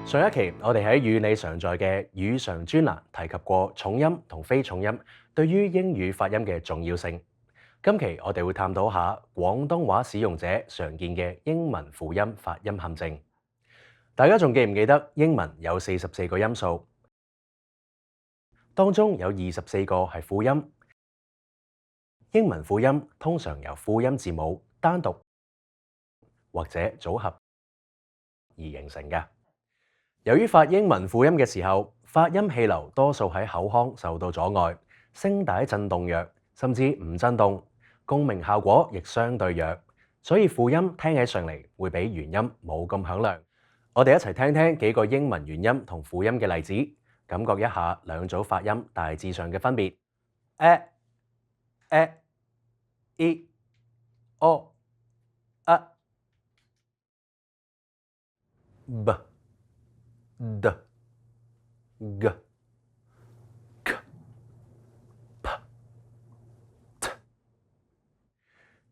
上一期我哋喺語你常在嘅語常專欄提及過重音同非重音對於英語發音嘅重要性。今期我哋會探討下廣東話使用者常見嘅英文輔音發音陷阱。大家仲記唔記得英文有44個音素，當中有24個係輔音。英文輔音通常由輔音字母單獨或者組合而形成嘅。由於發英文輔音嘅時候，發音氣流多數喺口腔受到阻礙，聲帶震動弱，甚至唔震動，共鳴效果亦相對弱，所以輔音聽起上嚟會比元音冇咁響亮。我哋一齊聽聽幾個英文元音同輔音嘅例子，感覺一下兩組發音大致上嘅分別。i o a b d g k p t。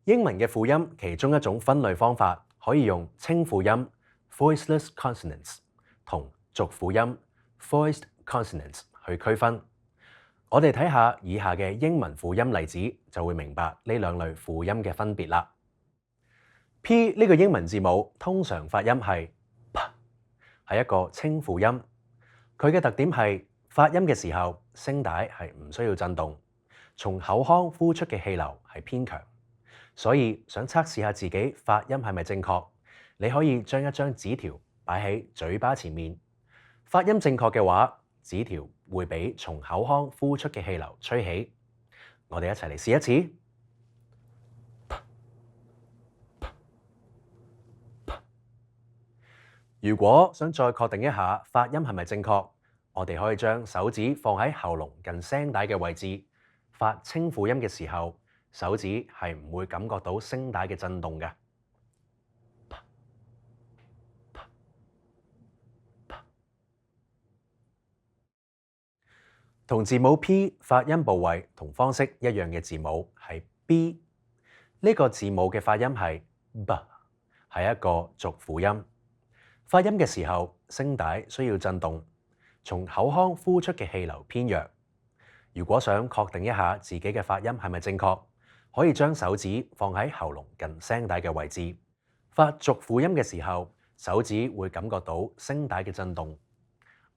英文嘅輔音其中一種分類方法可以用清輔音 voiceless consonants 同濁輔音 voiced consonants 去區分。我哋睇下以下嘅英文輔音例子，就會明白呢兩類輔音嘅分別啦。P 呢個英文字母通常發音係 P， 係一個清輔音。佢嘅特點係發音嘅時候，聲帶係唔需要震動，從口腔呼出嘅氣流係偏強。所以想測試下自己發音係咪正確，你可以將一張紙條擺喺嘴巴前面。發音正確嘅話，紙條會俾從口腔呼出嘅氣流吹起。我哋一齊嚟試一次。如果想再確定一下發音係咪正確，我哋可以將手指放喺喉嚨近聲帶嘅位置。發清輔音嘅時候，手指係唔會感覺到聲帶嘅震動嘅。同字母 P 發音部位同方式一樣嘅字母係 B， 呢個字母嘅發音係 B， 係一個濁輔音。發音嘅時候，聲帶需要震動，從口腔呼出嘅氣流偏弱。如果想確定一下自己嘅發音係咪正確，可以將手指放喺喉嚨近聲帶嘅位置。發濁輔音嘅時候，手指會感覺到聲帶嘅震動。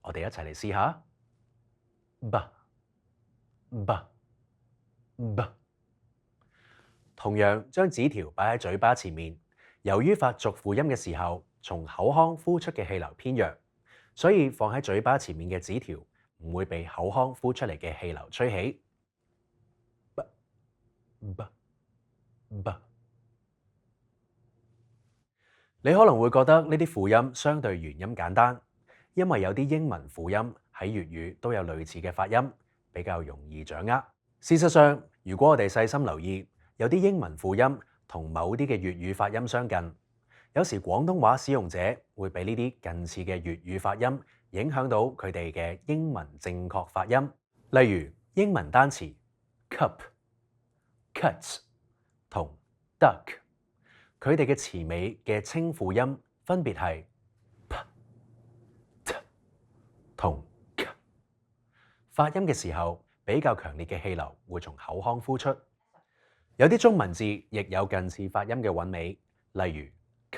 我哋一齊嚟試下。b。 同樣將紙條擺喺嘴巴前面，由於發濁輔音嘅時候，從口腔呼出嘅氣流偏弱，所以放喺嘴巴前面嘅紙條唔會被口腔呼出嚟嘅氣流吹起。你可能會覺得呢啲輔音相對元音簡單，因為有啲英文輔音喺粵語都有類似嘅發音，比較容易掌握。事實上，如果我哋細心留意，有啲英文輔音同某啲嘅粵語發音相近，有時廣東話使用者會俾呢啲近似嘅粵語發音影響到佢哋嘅英文正確發音。例如英文單詞 cup、cut 同 duck， 佢哋嘅詞尾嘅清輔音分別係 p、t 同 k。 發音嘅時候，比較強烈嘅氣流會從口腔呼出。有啲中文字亦有近似發音嘅韻尾，例如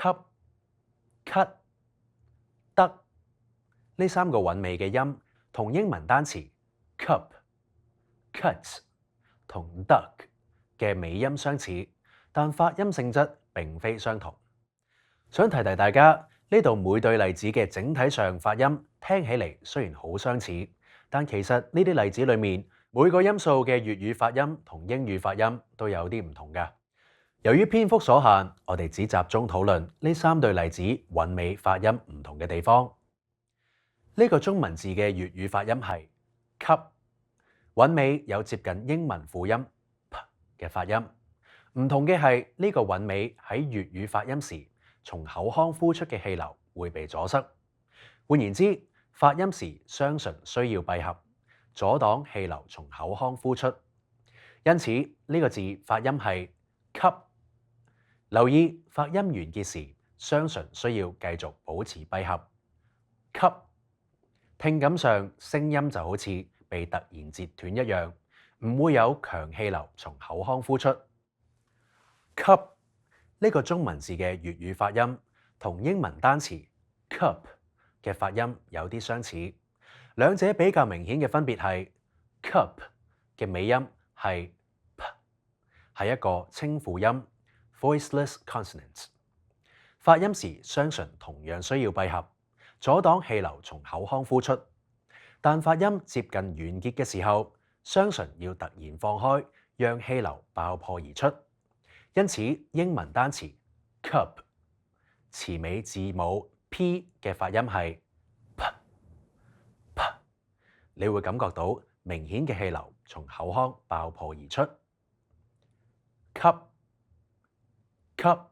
吸、cut、得呢三個韻尾嘅音，同英文單詞 cup、cut 同 duck 嘅尾音相似，但發音性質並非相同。想提提大家，呢度每對例子嘅整體上發音聽起嚟雖然好相似，但其實呢啲例子裏面每個音素嘅粵語發音同英語發音都有啲唔同㗎。由於篇幅所限，我哋只集中討論呢三對例子韻尾發音唔同嘅地方。呢個中文字嘅粵語發音係吸，韻尾有接近英文輔音 p 嘅發音。唔同嘅係呢個韻尾喺粵語發音時，從口腔呼出嘅氣流會被阻塞。換言之，發音時雙唇需要閉合，阻擋氣流從口腔呼出。因此呢個字發音係吸。留意發音完結時，雙唇需要繼續保持閉合。吸，聽感上聲音就好似被突然截斷一樣，唔會有強氣流從口腔呼出。吸呢個中文字嘅粵語發音同英文單詞 cup 嘅發音有啲相似，兩者比較明顯嘅分別係 cup 嘅尾音係 p， 係一個清輔音 voiceless consonant。發音時雙唇同樣需要閉合，阻擋氣流從口腔呼出。但發音接近完結嘅時候，雙唇要突然放開，讓氣流爆破而出。因此，英文單詞 cup 詞尾字母 p 嘅發音係 p， 你會感覺到明顯嘅氣流從口腔爆破而出。吸 cup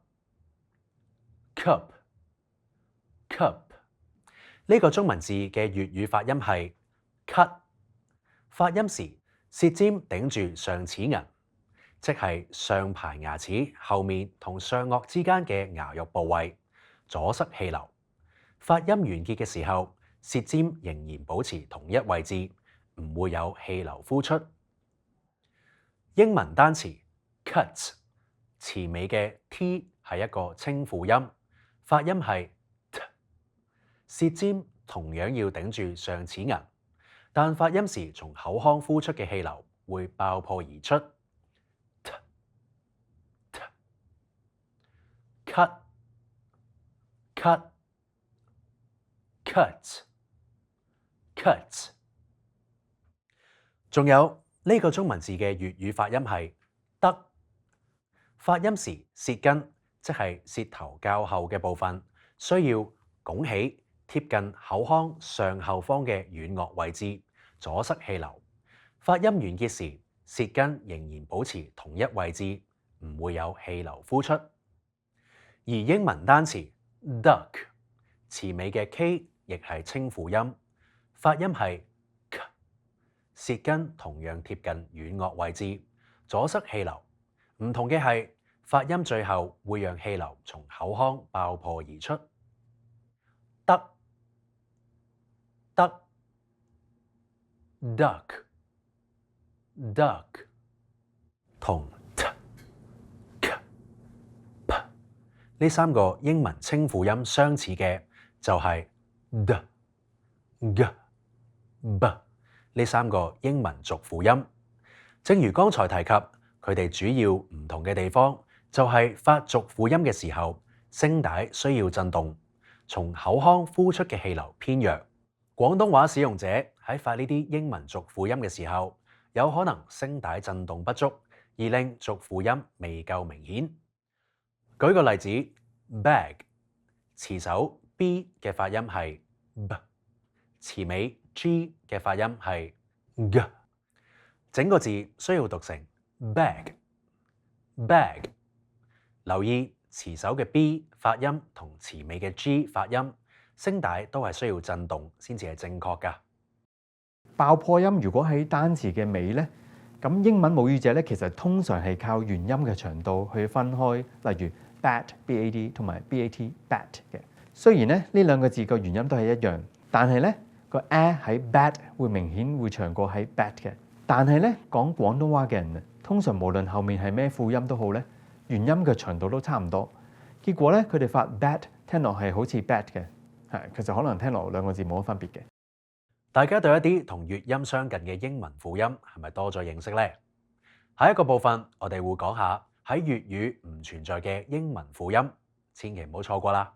cup cup 呢個中文字嘅粵語發音係咳，發音時舌尖頂住上齒齦，即係上排牙齒後面同上顎之間嘅牙肉部位，阻塞氣流。發音完結嘅時候，舌尖仍然保持同一位置，唔會有氣流呼出。英文單詞 cut 詞尾嘅 t 係一個清輔音，發音係 t， 舌尖同樣要頂住上齒齦，但發音時從口腔呼出嘅氣流會爆破而出。cut cut cut cut。 仲有呢個中文字嘅粵語發音係得，發音時舌根即係舌頭較後嘅部分需要拱起，貼近口腔上後方嘅軟腭位置，阻塞氣流。發音完結時，舌根仍然保持同一位置，唔會有氣流呼出。而英文單詞 duck 詞尾嘅 k 亦係清輔音，發音係 k， 舌根同樣貼近軟腭位置，阻塞氣流。唔同嘅係發音最後會讓氣流從口腔爆破而出。得 duck duck 同呢三個英文清輔音相似嘅就係 d、g、b 呢三個英文濁輔音。正如剛才提及，佢哋主要唔同嘅地方就係發濁輔音嘅時候，聲帶需要震動，從口腔呼出嘅氣流偏弱。廣東話使用者喺發呢啲英文濁輔音嘅時候，有可能聲帶震動不足，而令濁輔音未夠明顯。舉個例子 ，bag 詞首 b 嘅發音係 b， 詞尾 g 嘅發音係 g， 整個字需要讀成 bag bag。留意詞首嘅 b 發音同詞尾嘅 g 發音，聲帶都係需要震動先至係正確㗎。爆破音如果喺單詞嘅尾呢，咁英文母語者咧其實通常係靠元音嘅長度去分開，例如 bat bad 同埋 bat bat 嘅。雖然咧呢兩個字個元音都係一樣，但係咧個 a 喺 bat 會明顯會長過喺 bat 嘅。但係咧講廣東話嘅人，通常無論後面係咩輔音都好咧，元音嘅長度都差唔多。結果咧佢哋發 bat 聽落係好似 bat 嘅，其實可能聽落兩個字冇乜分別嘅。大家對一啲同粵音相近嘅英文輔音係咪多咗認識呢？下一個部分我哋會講下喺粵語唔存在嘅英文輔音，千祈唔好錯過啦。